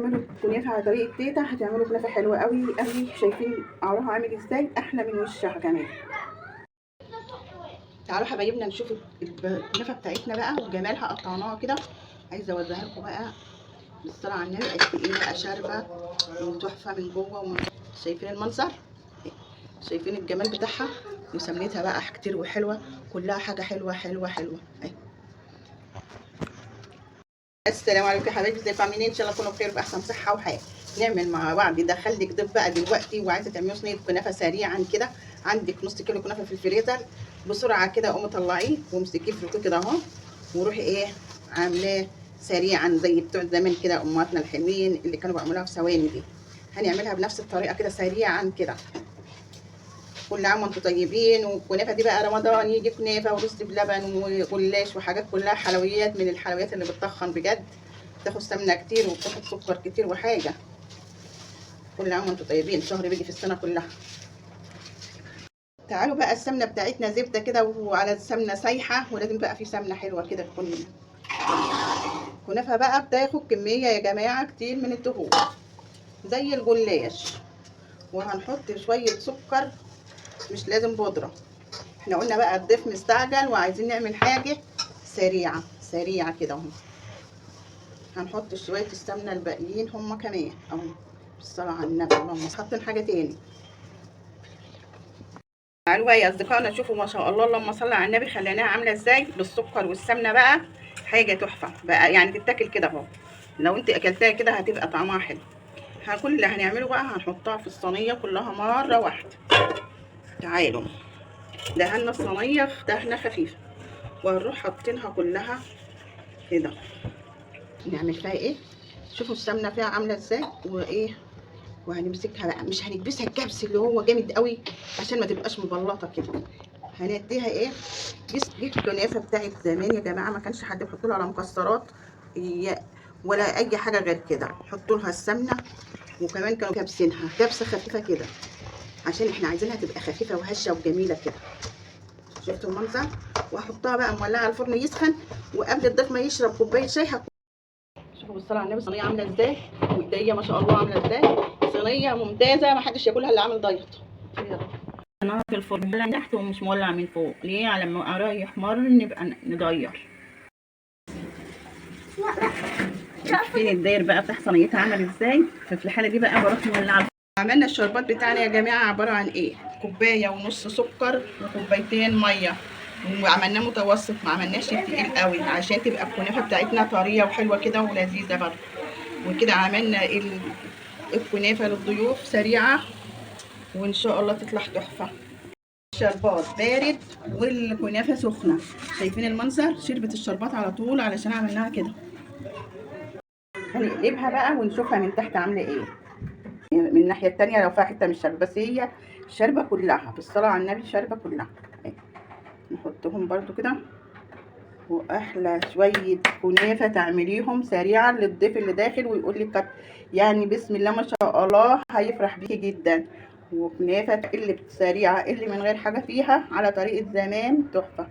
تعملوا كنافه على طريقه تيتا، هتعملوا كنافه حلوه قوي قوي. شايفين قعرها عامل ازاي؟ احلى من وشها كمان. تعالوا حبايبنا نشوف الكنافه بتاعتنا بقى وجمالها. قطعناها كده، عايزه اوريها لكم بقى بالصلاه على النبي قد ايه بقى شاربه وتحفه من جوه ومن. شايفين المنظر؟ شايفين الجمال بتاعها؟ وسميتها بقى كتير وحلوه، كلها حاجه حلوه حلوه حلوه اهي. السلام عليكم يا حبايبي، ازيكم عاملين ايه؟ ان شاء الله تكونوا بخير باحسن صحه وحياه. نعمل مع بعض دخلك ضيف بقى دلوقتي وعايزه تعملوا صينيه كنافه سريعا كده. عندك نص كيلو كنافه في الفريزر، بسرعه كده قومي طلعيه وامسكيه في الكوكي كده اهو، وروحي ايه عاملاه سريعا زي بتوع زمان كده، امهاتنا الحلوين اللي كانوا بيعملوها في ثواني دي. هنعملها بنفس الطريقه كده سريعا كده. كل عام وانتم طيبين. والكنافه دي بقى رمضان يجي كنافه ورز بلبن وجلاش وحاجات كلها حلويات من الحلويات اللي بتطخن بجد، بتاخد سمنه كتير وبتاخد سكر كتير وحاجه. كل عام وانتم طيبين، شهر بيجي في السنه كلها. تعالوا بقى السمنه بتاعتنا زبده كده وعلى السمنه سايحه، ولازم بقى في سمنه حلوه كده تكون. الكنافه بقى بتاخد كميه يا جماعه كتير من الدهون زي الجلاش. وهنحط شويه سكر، مش لازم بودره. احنا قلنا بقى الضيف مستعجل وعايزين نعمل حاجه سريعه سريعه كده اهو. هنحط شويه السمنه الباقيين هما كمان اهو. بالصلاه على النبي، اللهم حاطين حاجه تاني. تعالوا بقى يا اصدقائنا شوفوا ما شاء الله اللهم صل على النبي، خليناها عامله ازاي بالسكر والسمنه بقى. حاجه تحفه بقى يعني، تتاكل كده اهو. لو انت اكلتها كده هتبقى طعمها حلو. كل اللي هنعمله بقى هنحطها في الصينيه كلها مره واحده. تعالوا دهنا الصينيه دهنه خفيفه، وهنروح حاطينها كلها كده. نعمل فيها ايه؟ شوفوا السمنه فيها عامله ازاي وايه. وهنمسكها بقى، مش هنكبسها الكبس اللي هو جامد قوي عشان ما تبقاش مبلطه كده. هنديها ايه، دي الكنافه بتاعت زمان يا جماعه، ما كانش حد بيحط لها على مكسرات ولا اي حاجه غير كده. حطوا لها السمنه، وكمان كانوا كابسينها كبسه خفيفه كده عشان احنا عايزينها تبقى خفيفه وهشه وجميله كده. شفتوا المنظر؟ وهحطها بقى مولعه على الفرن يسخن، وقبل الضيف ما يشرب كوبايه شاي شوفوا بالصلاه على النبي الصينيه عامله ازاي، وايديا ما شاء الله عامله ازاي. صينيه ممتازه، ما حدش ياكلها اللي عامل دايت. انا في الفرن مولع تحت ومش مولع من فوق ليه؟ على ما قرا يحمر نبقى نضير. فين الداير بقى بتاع صينيتها عمل ازاي؟ ففي الحاله دي بقى بروح مولعه. عملنا الشربات بتاعنا يا جماعه عباره عن ايه؟ كوبايه ونص سكر وكوبايتين ميه، وعملناه متوسط، ما عملناش تقيل قوي عشان تبقى الكنافه بتاعتنا طريه وحلوه كده ولذيذه برضه. وكده عملنا الكنافه للضيوف سريعه، وان شاء الله تطلع تحفه. الشربات بارد والكنافه سخنه. شايفين المنظر؟ شربت الشربات على طول علشان عملناها كده. هنقلبها بقى ونشوفها من تحت عامله ايه. من الناحيه التانية لو فيها حته مش شاربه، بس هي شاربه كلها بالصلاه على النبي، شاربه كلها. نحطهم برضو كده، واحلى شويه كنافه تعمليهم سريعا للضيف اللي داخل ويقول لك يعني بسم الله ما شاء الله، هيفرح بيكي جدا. وكنافه اللي سريعه اللي من غير حاجه فيها على طريقه زمان تحفه.